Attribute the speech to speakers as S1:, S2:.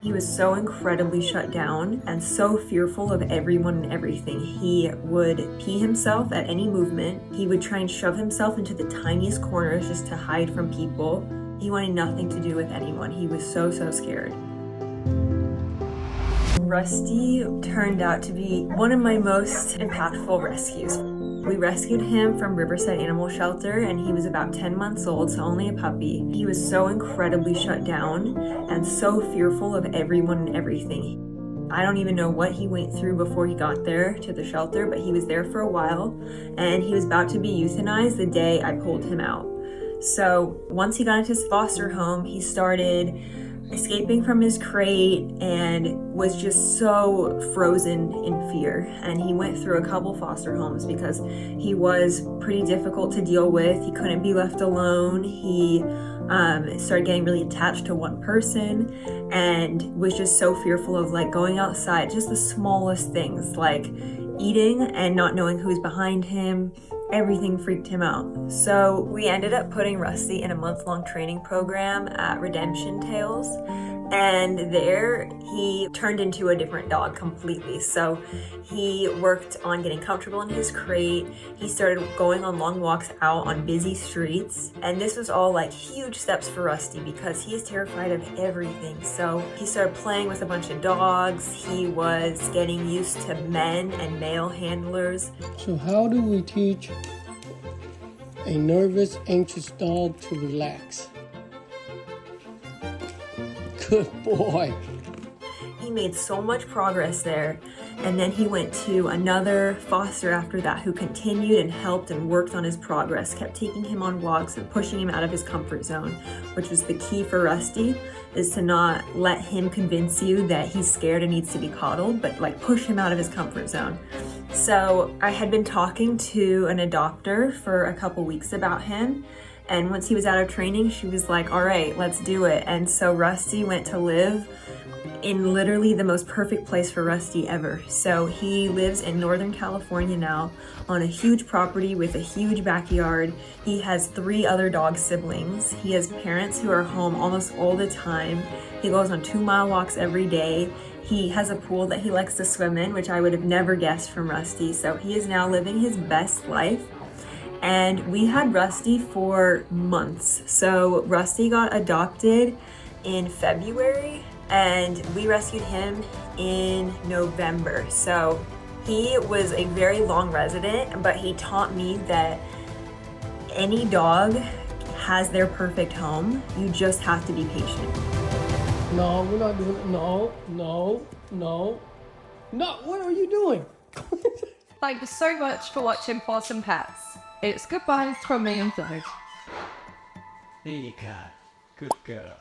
S1: He was so incredibly shut down and so fearful of everyone and everything. He would pee himself at any movement. He would try and shove himself into the tiniest corners just to hide from people. He wanted nothing to do with anyone. He was so scared. Rusty turned out to be one of my most impactful rescues. We rescued him from Riverside Animal Shelter and he was about 10 months old, so only a puppy. He was so incredibly shut down and so fearful of everyone and everything. I don't even know what he went through before he got there to the shelter, but he was there for a while and he was about to be euthanized the day I pulled him out. So once he got into his foster home, he started escaping from his crate and was just so frozen in fear. And he went through a couple foster homes because he was pretty difficult to deal with. He couldn't be left alone. He started getting really attached to one person and was just so fearful of like going outside, just the smallest things like eating and not knowing who's behind him. Everything freaked him out. So we ended up putting Rusty in a month-long training program at Redemption Tales. And there he turned into a different dog completely. So he worked on getting comfortable in his crate. He started going on long walks out on busy streets. And this was all like huge steps for Rusty because he is terrified of everything. So he started playing with a bunch of dogs. He was getting used to men and male handlers.
S2: So how do we teach a nervous, anxious dog to relax? Good boy.
S1: He made so much progress there, and then he went to another foster after that who continued and helped and worked on his progress, kept taking him on walks and pushing him out of his comfort zone, which was the key for Rusty, is to not let him convince you that he's scared and needs to be coddled, but like push him out of his comfort zone. So I had been talking to an adopter for a couple weeks about him. And once he was out of training, she was like, all right, let's do it. And so Rusty went to live in literally the most perfect place for Rusty ever. So he lives in Northern California now on a huge property with a huge backyard. He has 3 other dog siblings. He has parents who are home almost all the time. He goes on 2-mile walks every day. He has a pool that he likes to swim in, which I would have never guessed from Rusty. So he is now living his best life. And we had Rusty for months. So Rusty got adopted in February and we rescued him in November. So he was a very long resident, but he taught me that any dog has their perfect home. You just have to be patient.
S2: No, we're not doing it. No. What are you doing?
S3: Thank you so much for watching Pawsome Pets. It's goodbye from me and Zoe.
S4: There you go. Good girl.